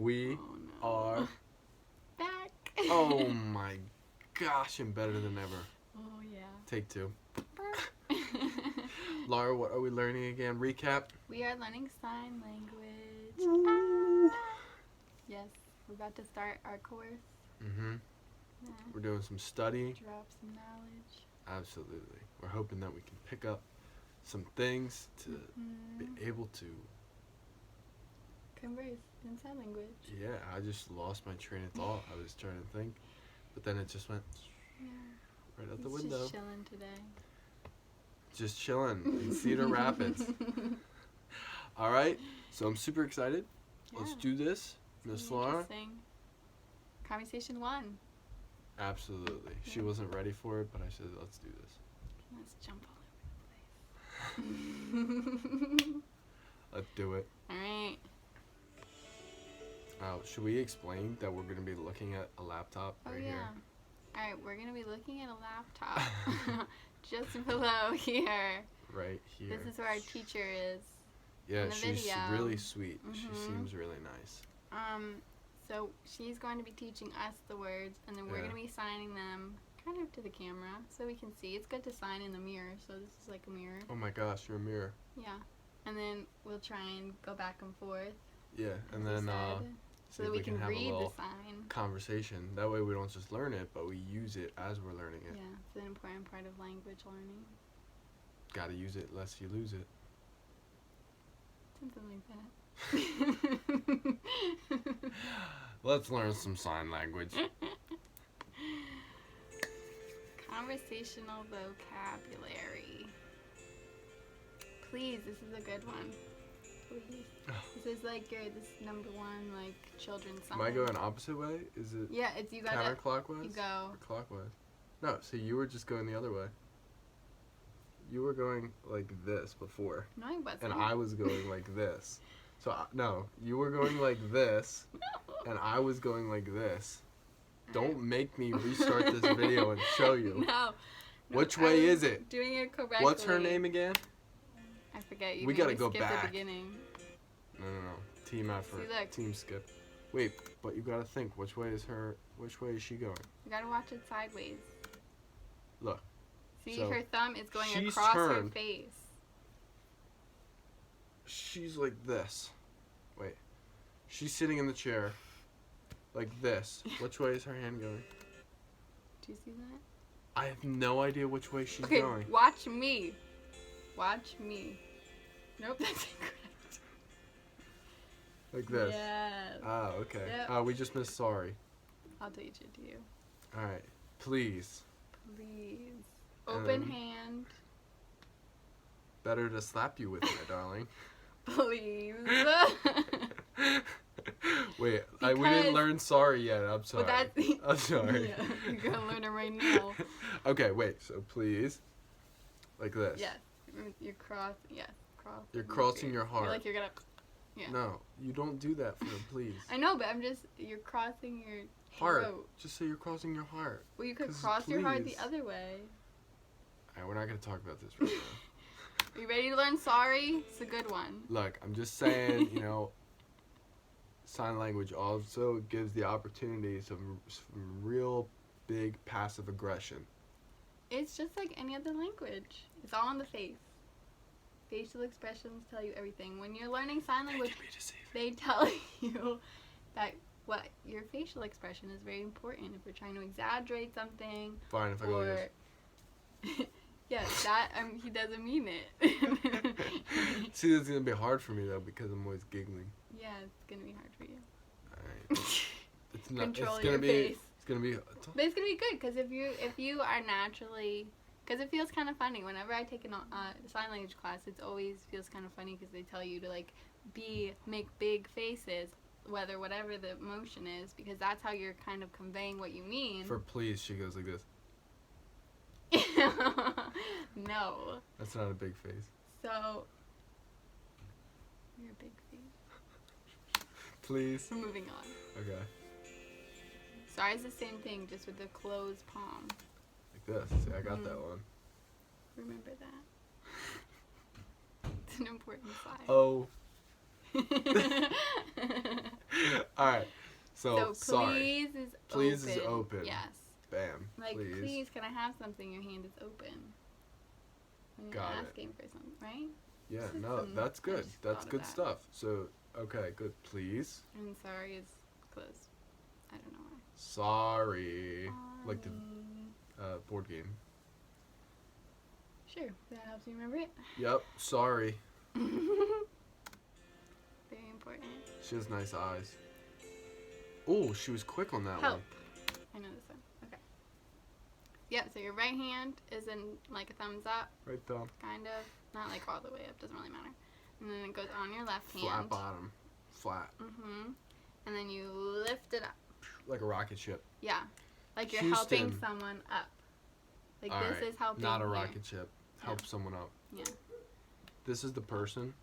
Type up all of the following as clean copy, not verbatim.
We are back. Oh my gosh, and better than ever. Oh yeah. Take two. Laura, what are we learning again? Recap. We are learning sign language. Yes, we're about to start our course. Mm-hmm. Yeah. We're doing some study. Drop some knowledge. Absolutely. We're hoping that we can pick up some things to be able to converse in sign language. Yeah, I just lost my train of thought. I was trying to think, but then it just went right out the window. Just chilling today. Just chilling in Cedar Rapids. All right, so I'm super excited. Yeah. Let's do this, Miss Laura. Conversation 1. Absolutely. Yeah. She wasn't ready for it, but I said, let's do this. Let's jump all over the place. Let's do it. All right. Should we explain that we're going to be looking at a laptop right here? All right, we're going to be looking at a laptop just below here. Right here. This is where our teacher is. Yeah, in the she's video. really sweet. She seems really nice. So she's going to be teaching us the words, and then we're going to be signing them kind of to the camera so we can see. It's good to sign in the mirror, so this is like a mirror. Oh my gosh, you're a mirror. Yeah. And then we'll try and go back and forth. Yeah, and then so that we can have read a the sign. Conversation. That way we don't just learn it, but we use it as we're learning it. Yeah, it's an important part of language learning. Gotta use it lest you lose it. Something like that. Let's learn some sign language. Conversational vocabulary. Please, this is a good one. Please. This is like this number 1 like children's song. Am I going opposite way? Is it? Yeah, it's you gotta counterclockwise. You go or clockwise. No, see, you were just going the other way. You were going like this before. No, I wasn't. And I was going like this. So no, you were going like this, and I was going like this. Don't make me restart this video and show you. No. Which way is it? Doing it correctly. What's her name again? I forget. You we gotta go skip back. The beginning. No. Team effort. See, look. Team skip. Wait, but you gotta think. Which way is she going? You gotta watch it sideways. Look. See, so her thumb is going she's across her turned. face. She's like this. Wait. She's sitting in the chair. Like this. Which way is her hand going? Do you see that? I have no idea which way she's Okay, going. watch me. Watch me. Nope, that's incorrect. Like this. Yes. Ah, okay. Yep. We just missed sorry. I'll teach it to you. All right. Please. Please. Open hand. Better to slap you with it, darling. Please. Wait, we didn't learn sorry yet. I'm sorry. I'm sorry. Yeah, you're gonna learn it right now. Okay, wait. So please, like this. Yes. You're cross. Yes. Cross. You're crossing your heart. Like you're gonna. Yeah. No, you don't do that for them, please. I know, but you're crossing your heart. throat. Just say you're crossing your heart. Well, you could cross your heart the other way. Alright, we're not gonna talk about this right now. Are you ready to learn sorry? It's a good one. Look, I'm just saying, sign language also gives the opportunity some real big passive aggression. It's just like any other language. It's all on the face. Facial expressions tell you everything. When you're learning sign language, they tell you that what your facial expression is very important. If you're trying to exaggerate something, fine if I go like this. Yes, that he doesn't mean it. See, it's gonna be hard for me though because I'm always giggling. Yeah, it's gonna be hard for you. Alright. It's not. Control it's gonna your be. face. It's gonna be. But it's gonna be good because if you are naturally, because it feels kind of funny. Whenever I take a sign language class, it always feels kind of funny because they tell you to like make big faces, whatever the motion is, because that's how you're kind of conveying what you mean. For please, she goes like this. No. That's not a big face. So, you're a big face. Please. We're moving on. Okay. Sorry is the same thing, just with the closed palm. Like this. See, I got that one. Remember that. It's an important sign. Oh. All right. So sorry. please is Please open. is open. Yes. Bam. Like, please. can I have something? Your hand is open. When you're Got it. asking for something, right? Yeah, This is no, some- that's I good. just That's thought of good that. stuff. So, okay, good. Please. And sorry is closed. I don't know why. Sorry. Like the board game. Sure, that helps you remember it. Yep, sorry. Very important. She has nice eyes. Oh, she was quick on that Help. one. I know this one. Okay. Yep, so your right hand is in like a thumbs up, Right thumb. kind of. Not like all the way up, doesn't really matter. And then it goes on your left hand. Flat bottom. Flat. Mm-hmm. And then you lift it up. Like a rocket ship. Yeah. Like you're Houston. helping someone up. Like All this right, is helping not a here. rocket ship. Help someone up. Yeah. This is the person.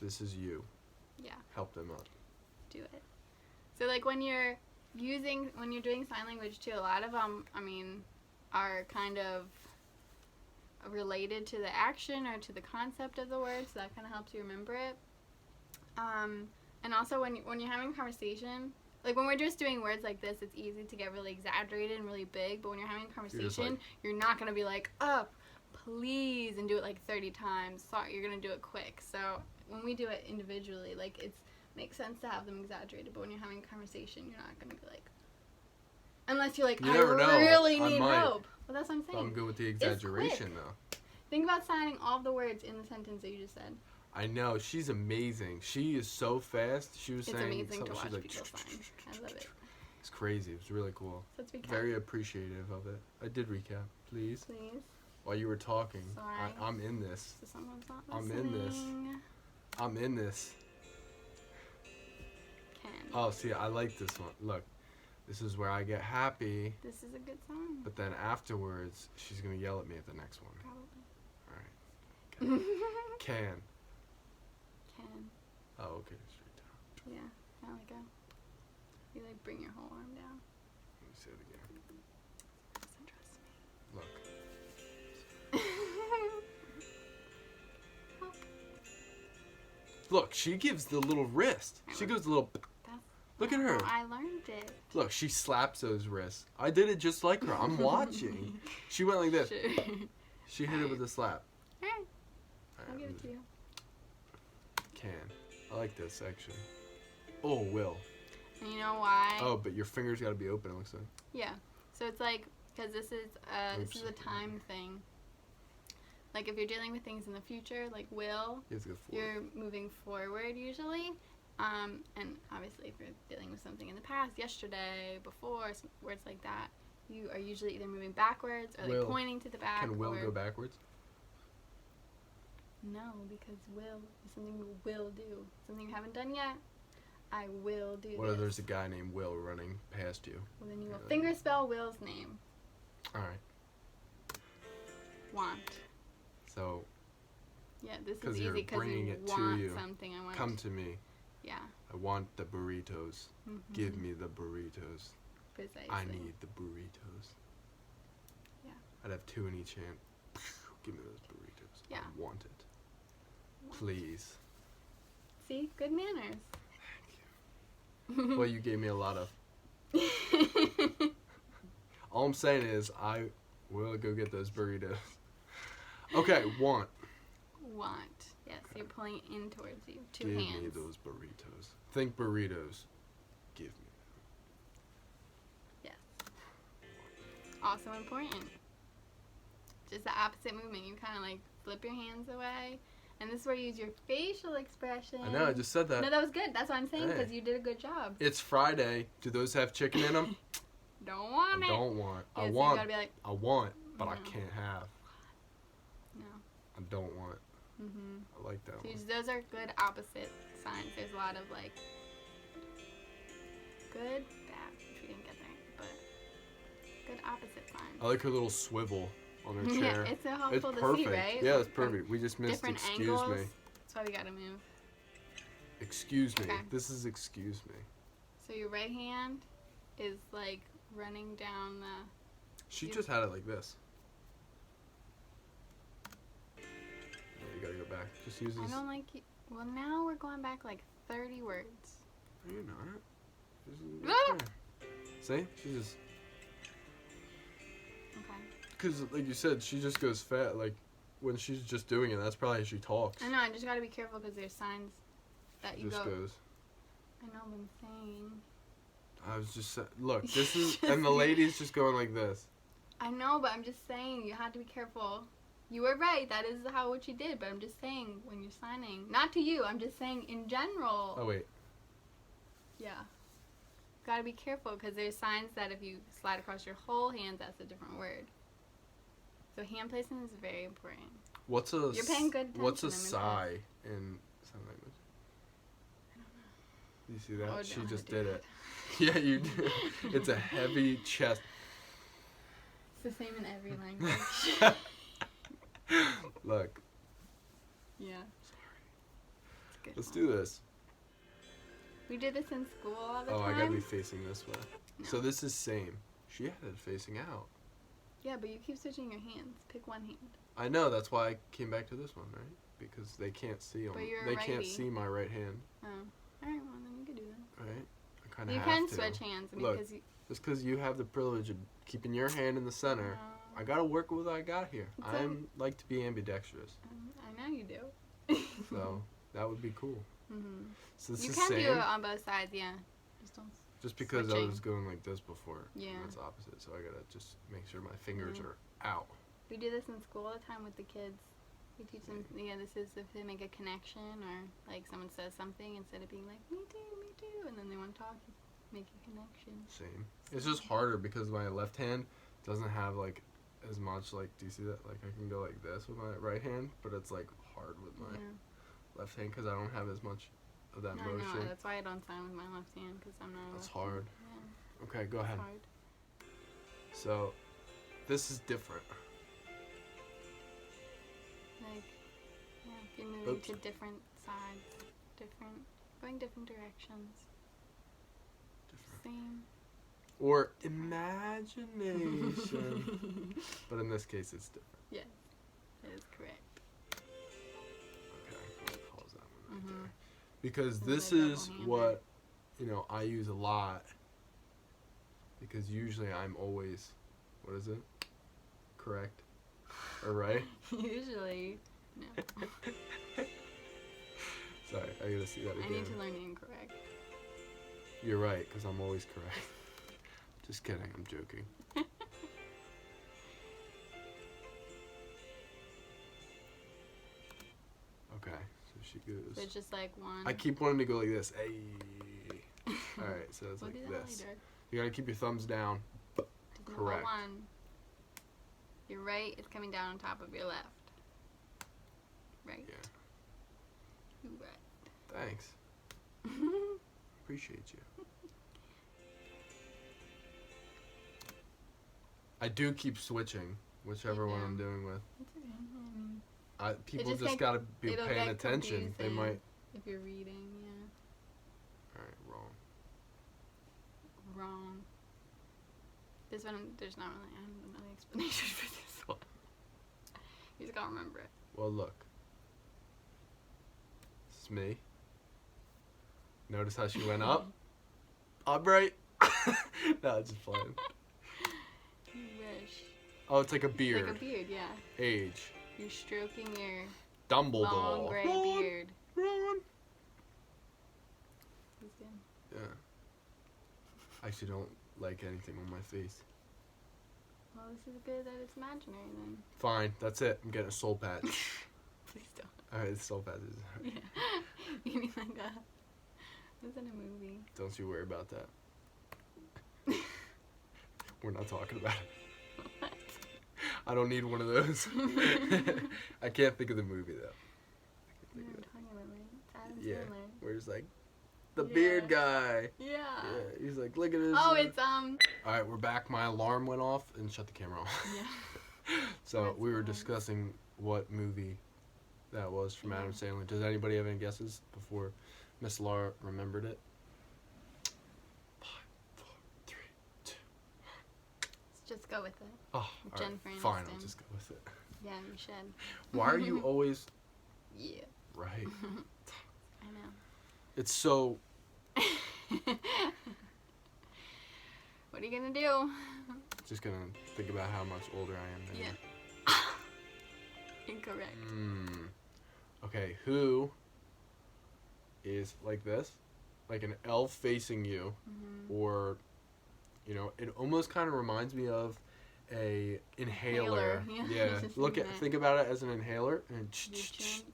This is you. Yeah. Help them up. Do it. So like when you're doing sign language too, a lot of them, are kind of related to the action or to the concept of the word, so that kind of helps you remember it. And also when you're having a conversation, like when we're just doing words like this, it's easy to get really exaggerated and really big, but when you're having a conversation, you're not going to be like, up, please, and do it like 30 times. Sorry, you're going to do it quick. So when we do it individually, like it makes sense to have them exaggerated, but when you're having a conversation, you're not going to be like, unless you're like, You I never know. really I need might. help. Well, that's what I'm saying. I'm good with the exaggeration, quick. though. Think about signing all of the words in the sentence that you just said. I know. She's amazing. She is so fast. She was It's saying amazing to something. watch She's like, people sign. I love it. It's crazy. It was really cool. So let's recap. Very appreciative of it. I did recap, please. Please. While you were talking, Sorry. I'm in this. So someone's not I'm listening. in this. I'm in this. Ken. Oh, see, I like this one. Look, this is where I get happy, This is a good song. but then afterwards, she's gonna yell at me at the next one. Probably. Can. Ken. Oh, okay. Straight down. Yeah. Kind of like you like bring your whole arm down. Let me say it again. Doesn't trust me. Look. Look, she gives the little wrist. She goes the little. Look at her. I learned it. Look, she slaps those wrists. I did it just like her. I'm watching. She went like this. Sure. She hit it with a slap. Alright. All I'll right, give it to you. Can. I like this section. Oh, will. And you know why? Oh, but your fingers got to be open, it looks like. Yeah. So it's like, because this is a time thing. Like if you're dealing with things in the future, like will, You have to go forward. you're moving forward usually. And obviously if you're dealing with something in the past, yesterday, before, some words like that, you are usually either moving backwards or like Will. pointing to the back. Can will or go backwards? No, because will is something you will do. Something you haven't done yet. I will do What if this. there's a guy named Will running past you? Well, then you will Yeah. finger spell Will's name. All right. Want. So Yeah, this is 'Cause easy you're because bringing you it to want you. something. I want. come to me. Yeah. I want the burritos. Mm-hmm. Give me the burritos. Precisely. I need the burritos. Yeah. I'd have two in each hand. Give me those burritos. Yeah. I want it. Please. See, good manners. Well, you gave me a lot of. All I'm saying is I will go get those burritos. Okay, want. Want. Yes, you're pulling in towards you. Two Give hands. me those burritos. Think burritos. Give me. Yes. Also important. Just the opposite movement. You kind of like flip your hands away. And this is where you use your facial expression. I know, I just said that. No, that was good. That's what I'm saying, because Hey. you did a good job. It's Friday. Do those have chicken in them? Don't want I it. don't want. Yeah, I so you want. gotta be like, I want, but I No. can't have. no. I don't want. Mm-hmm. I like that So one. those are good opposite signs. There's a lot of like good, bad, which we didn't get there, but good opposite signs. I like her little swivel on her Yeah, chair. it's so It's helpful to perfect. see, right? Yeah, it's From perfect. We just missed different excuse angles. me. That's why we gotta move. Excuse me. Okay. This is excuse me. So your right hand is like running down the. She You- just had it like this. Yeah, you gotta go back. Just use I this. don't like. Well, now we're going back like 30 words. Are you not? See? She just... Okay. Because, like you said, she just goes fat. Like, when she's just doing it, that's probably how she talks. I know, I just gotta be careful because there's signs that you Just go. goes. I know what I'm saying. I was just... Look, this is... And the lady's just going like this. I know, but I'm just saying, you have to be careful. You were right, that is what you did, but I'm just saying, when you're signing, not to you, I'm just saying in general. Oh, wait. Yeah. Gotta be careful, because there's signs that if you slide across your whole hand, that's a different word. So hand placement is very important. What's a... You're paying good attention. What's a sigh in sign language? I don't know. You see that? Oh, She don't just do did that. it. Yeah, you did. It's a heavy chest. It's the same in every language. Look. Yeah. Sorry. Let's do this. We did this in school all the time. Oh, I gotta be facing this way. No. So this is same. She had it facing out. Yeah, but you keep switching your hands. Pick one hand. I know, that's why I came back to this one, right? Because they can't see on. But you're a They can't righty. see my right hand, Oh. Alright, well then you can do that. right? I kind of You have can to. switch hands. I mean, Look. because you... Just because you have the privilege of keeping your hand in the center, I gotta work with what I got here. It's I'm like to be ambidextrous, I know you do. so that would be cool. Mm-hmm. So this You is can same. do it on both sides, yeah. Just don't... Just because I switching. was going like this before. Yeah. And that's opposite, so I gotta just make sure my fingers Mhm. are out. We do this in school all the time with the kids. We teach them, yeah, this is if they make a connection or like someone says something instead of being like, me too, and then they want to talk, make a connection. Same. It's just harder because my left hand doesn't have like as much like, do you see that? Like I can go like this with my right hand, but it's like hard with my left hand because I don't have as much of that I motion. know, that's why I don't sign with my left hand because I'm not a That's left hard. hand. Yeah, Okay, go ahead. it's hard. So, this is different. Like, yeah, if you're moving Oops. to different sides, going different directions. Different. Same. Or imagination. But in this case, it's different. Yes, that is correct. Okay, I'm gonna pause that one right Mhm. there. Because It's this like is double-handed. what, I use a lot. Because usually I'm always, what is it? Correct? Or right? Usually, no. Sorry, I gotta see that I again. need to learn incorrect. You're right, because I'm always correct. Just kidding, I'm joking. Okay, so she goes. So it's just like one. I keep wanting to go like this. Hey. Alright, so it's We'll like do that this. later. You gotta keep your thumbs down. Just the whole Correct. one. Your right is coming down on top of your left. Right. Yeah. You right. Thanks. Appreciate you. I do keep switching, whichever one I'm doing with. It's okay. I mean, People just just make- gotta be it'll paying get attention. They confusing. might. if you're reading, yeah. Alright, wrong. Wrong. This one, there's not really, I don't know the explanation for this one. You just gotta remember it. Well, look. This is me. Notice how she went up? Up right? No, it's just playing. You wish. Oh, it's like a beard. Like a beard, yeah. Age. You're stroking your Dumbledore. long gray Ron, beard. Ron. He's good. Yeah. I actually don't like anything on my face. Well, this is good that it's imaginary then. Fine, that's it. I'm getting a soul patch. Please don't. Alright, the soul patch is. Yeah. You mean like a... It's in a movie. Don't you worry about that. We're not talking about it. What? I don't need one of those. I can't think of the movie though. I You can't know think what of I'm talking about, right? It's Adam Yeah. Sandler. Where it's like the Yeah. beard guy. Yeah. Yeah, he's like, look at this. Oh, it's Alright, we're back. My alarm went off and shut the camera off. Yeah. So That's we were nice. discussing what movie that was from Yeah. Adam Sandler. Does anybody have any guesses before Miss Laura remembered it? 5, 4, 3, 2. Let's just go with it. Oh, all right. Jennifer Fine, I'll Aniston. just go with it. Yeah, you should. Why are you always Yeah. right? I know. It's so. What you gonna do? Just gonna think about how much older I am than you. Yeah. Incorrect. Okay, who is like this? Like an elf facing you, or, you know, it almost kind of reminds me of a inhaler. Yeah. Think about it as an inhaler, and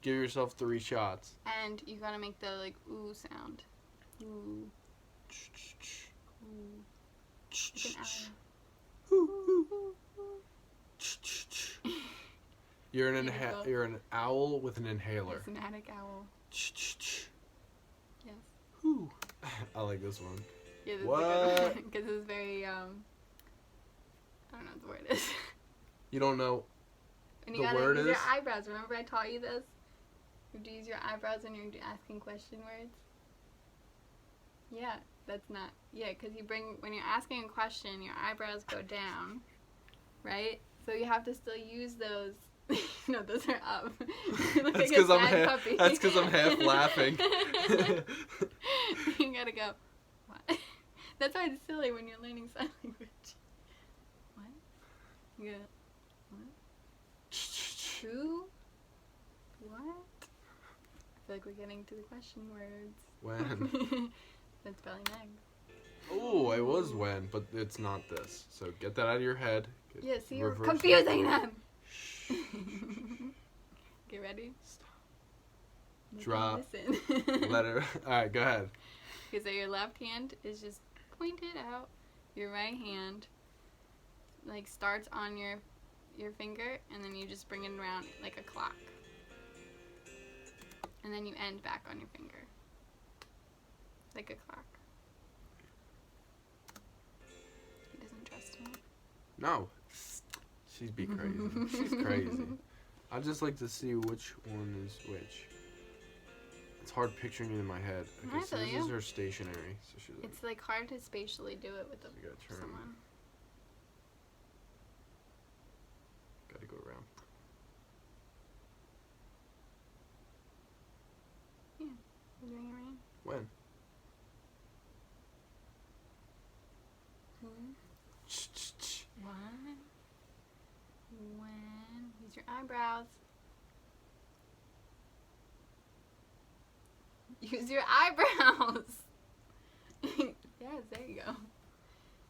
give yourself 3 shots. And you gotta make the like ooh sound. Ooh. Like an owl. You're an owl with an inhaler. It's an attic owl. Yes. Whew. I like this one. Yeah, this What? is a good one. Because it's very, I don't know what the word is. You don't know and the you gotta word use is? your eyebrows. Remember I taught you this? You have to use your eyebrows when you're asking question words. Yeah, that's not... Yeah, because when you're asking a question, your eyebrows go down, right? So you have to still use those... No, those are up. That's because I'm half laughing. You gotta go, what? That's why it's silly when you're learning sign language. What? You gotta, what? Who? What? I feel like we're getting to the question words. When? That's spelling egg. Oh, it was when, but it's not this. So get that out of your head. Yeah, see, you're confusing them. Get ready. Stop. Drop. Listen. Letter. All right, go ahead. Okay, so your left hand is just pointed out. Your right hand, like, starts on your finger, and then you just bring it around like a clock. And then you end back on your finger. Like a clock. He doesn't trust me. No. She'd be crazy. She's crazy. I just like to see which one is which. It's hard picturing it in my head. Okay, so this is her stationary. So she's like, it's like hard to spatially do it with someone. Gotta go around. Yeah, you're doing it right. When? What? When? Use your eyebrows. Use your eyebrows. Yes, there you go.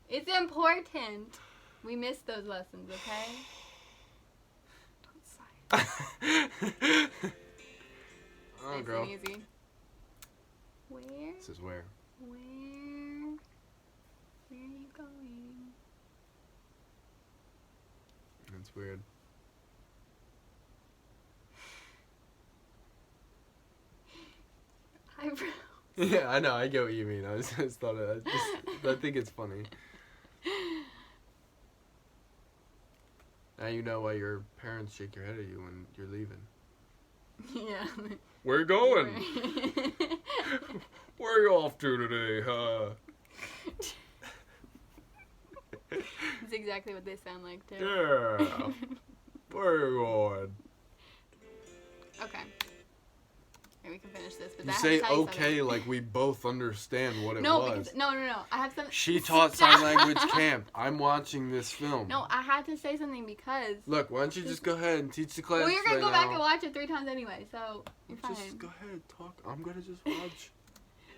It's important. We missed those lessons, okay? Don't sigh. Oh, nice girl. and easy. Where? This is where. Where are you going? That's weird. Eyebrows. Yeah, I know. I get what you mean. I just thought I think it's funny. Now you know why your parents shake your head at you when you're leaving. Yeah. Where you going? Where are you off to today, huh? That's exactly what they sound like, too. Yeah. Where are you going? Okay. Okay, we can finish this. But You that say has to tell you okay something. like we both understand what it No, was. because, no. I have some. She taught sign language camp. I'm watching this film. No, I had to say something because. Look, why don't you just go ahead and teach the class Well, you're gonna right go back now. and watch it 3 times anyway, so you're fine. Just go ahead, talk. I'm gonna just watch.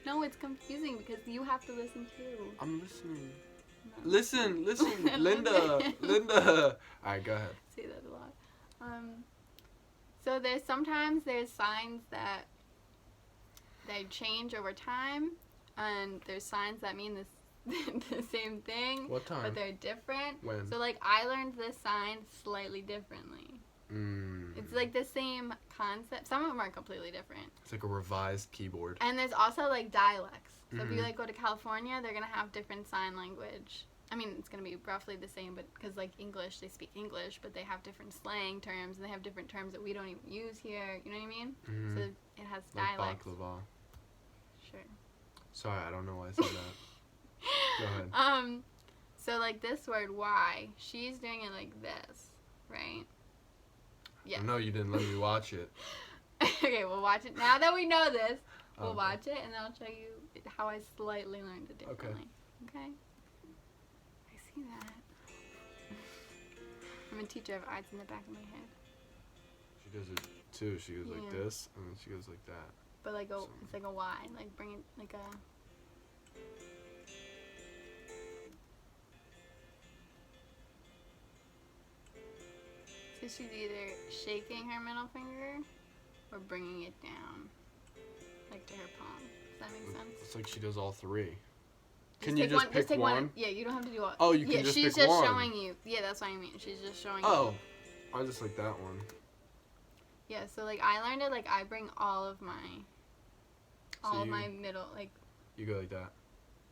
No, it's confusing because you have to listen too. I'm listening. No. Listen, Linda. Alright, go ahead. I say that a lot. So sometimes there's signs that they change over time, and there's signs that mean the same thing. What time? But they're different. When? So like I learned this sign slightly differently. It's like the same concept. Some of them are completely different. It's like a revised keyboard. And there's also like dialects. So if you like go to California, they're gonna have different sign language. I mean, it's gonna be roughly the same, but because like English, they speak English, but they have different slang terms, and they have different terms that we don't even use here. You know what I mean? So it has Like dialects. baklava. Sure. Sorry, I don't know why I said that. Go ahead. So like this word why, she's doing it like this, right? Yeah. I know you didn't let me watch it. Okay, we'll watch it. Now that we know this, we'll Okay. watch it, and then I'll show you how I slightly learned it differently. Okay? see that. I'm a teacher. I have eyes in the back of my head. She does it too. She goes like Yeah. this, and then she goes like that. But like So- it's like a Y. Like bring it like a. So she's either shaking her middle finger or bringing it down, like to her palm. Does that make sense? It's like she does all three. Just Can you take just one, pick take one? Yeah, you don't have to do all. Oh, you can yeah, just she's pick just one. showing you. Yeah, that's what I mean. She's just showing you. Oh, I just like that one. Yeah, so like I learned it like I bring all of my my middle like You go like that.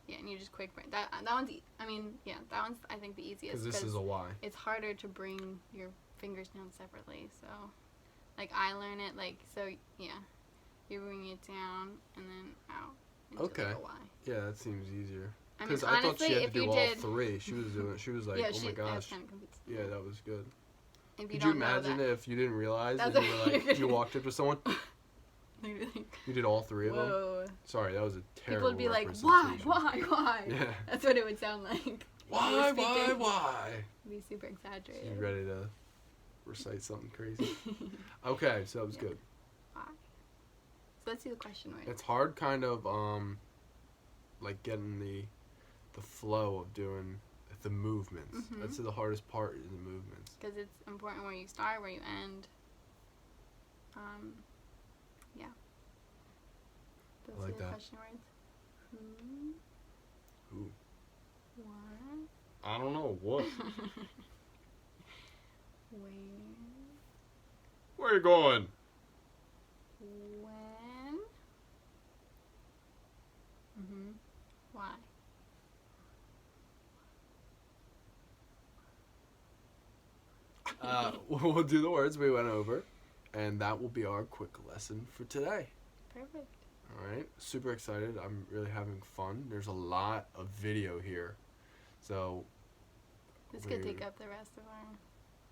yeah, and you just quick bring that one's I mean, yeah, that one's I think the easiest Because this is a Y. it's harder to bring your fingers down separately. So like I learn it like so yeah. You bring it down and then out into Okay. like a Y. Yeah, that seems easier. I mean, Because honestly, I thought she had to if you do all did, three. She was doing. She was like, yeah, oh my I was gosh. kind of confused. Yeah, that was good. If you Could you don't know imagine that, if you didn't realize That's and you what were you're like, you gonna- walked up to someone, they'd be like, you did all three of them? whoa. Sorry, that was a terrible People would be like, why, representation. why? Yeah. That's what it would sound like. Why, Speaking. why? It'd be super exaggerated. You ready to recite something crazy? Okay, so that was Yeah. good. Why? So let's do the question word. It's hard kind of, like getting the flow of doing the movements. Mhm. That's the hardest part is the movements. Because it's important where you start, where you end. Yeah. Those I like are the that. question words. Who? Who? What? I don't know. What? Where? Where are you going? When? Why? We'll do the words we went over, and that will be our quick lesson for today. Perfect. All right, super excited. I'm really having fun. There's a lot of video here, so This could take we're- up the rest of our.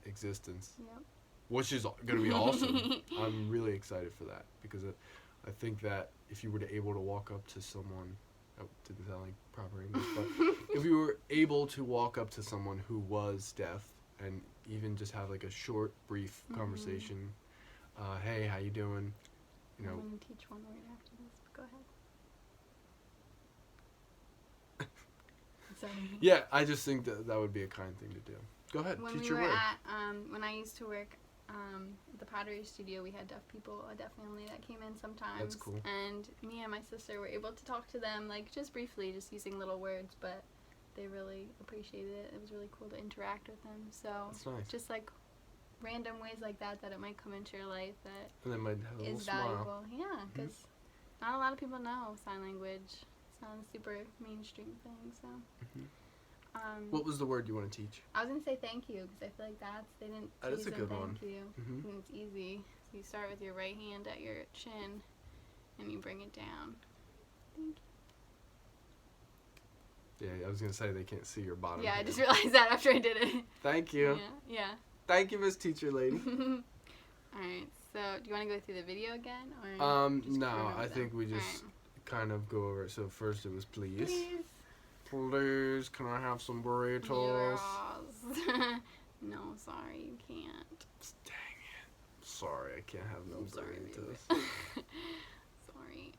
existence, Yep. which is going to be awesome. I'm really excited for that because I think that if you were able to walk up to someone, that didn't sound like proper English, but if you were able to walk up to someone who was deaf and even just have like a short, brief conversation, hey, how you doing? You know, I'm going to teach one word after this. Go ahead. Sorry. yeah, I just think that would be a kind thing to do. Go ahead, When teach we your were word. at, when I used to work at the pottery studio, we had deaf people, a deaf family that came in sometimes. That's cool. And me and my sister were able to talk to them, like, just briefly, just using little words, but they really appreciated it. It was really cool to interact with them. So, That's nice. just, like, random ways like that it might come into your life that And they might have a little is smile. valuable. Yeah, because not a lot of people know sign language. It's not a super mainstream thing, so. Mhm. What was the word you want to teach? I was gonna say thank you because I feel like they didn't That is teach a them good thank one. you. Mhm. And it's easy. So you start with your right hand at your chin, and you bring it down. Thank Yeah, I was gonna say they can't see your you. bottom. Yeah, I hand. just realized that after I did it. Thank you. Yeah. Thank you, Miss Teacher Lady. All right. So do you want to go through the video again, or? just No, run over I them? think we All just right. kind of go over it. So first it was please. Please. Please, can I have some burritos? Yes. No, sorry, you can't. Dang it. Sorry, I can't have no I'm sorry, burritos. baby. Sorry.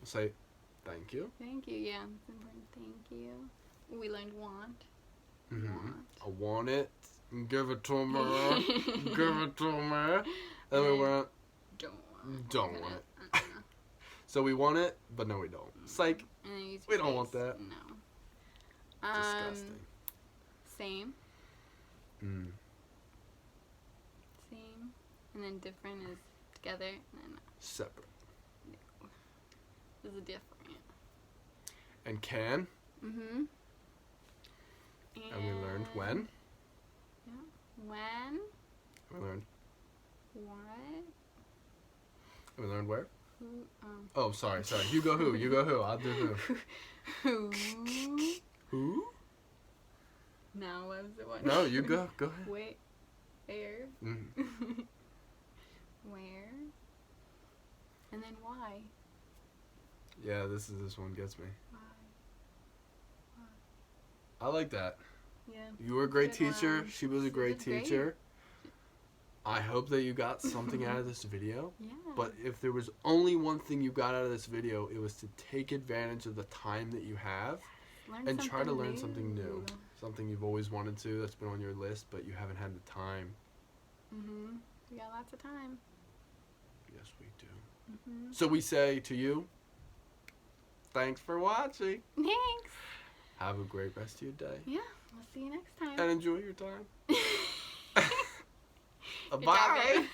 Say thank you. Thank you. Yeah, it's important. Thank you. We learned want. Mhm. Want. I want it. Give it to me. Give it to me. And we went, Don't want. Don't We're want gonna- so we want it, but no we don't. Psych. And then use We your don't want face. that. No. Disgusting. Same. Mm. Same. And then different is together. And then Separate. this is different. And can. Mm-hmm. And we learned when. Yeah. When. We learned. What? We learned where. Who? Oh, sorry. You go who. You go who. I'll do who. Who? Who? Now what was the one? No, you go. Go ahead. Wait. Where? Mm. Where? And then why? Yeah, this one gets me. Why? I like that. Yeah. You were a great Good teacher. one. She was a She great was great. teacher. I hope that you got something out of this video. Yeah. But if there was only one thing you got out of this video, it was to take advantage of the time that you have Learn and try to something learn something new. Something you've always wanted to, that's been on your list, but you haven't had the time. Mhm. We got lots of time. Yes, we do. Mhm. So we say to you, thanks for watching. Thanks. Have a great rest of your day. Yeah. We'll see you next time. And enjoy your time. Good job, Bye. babe.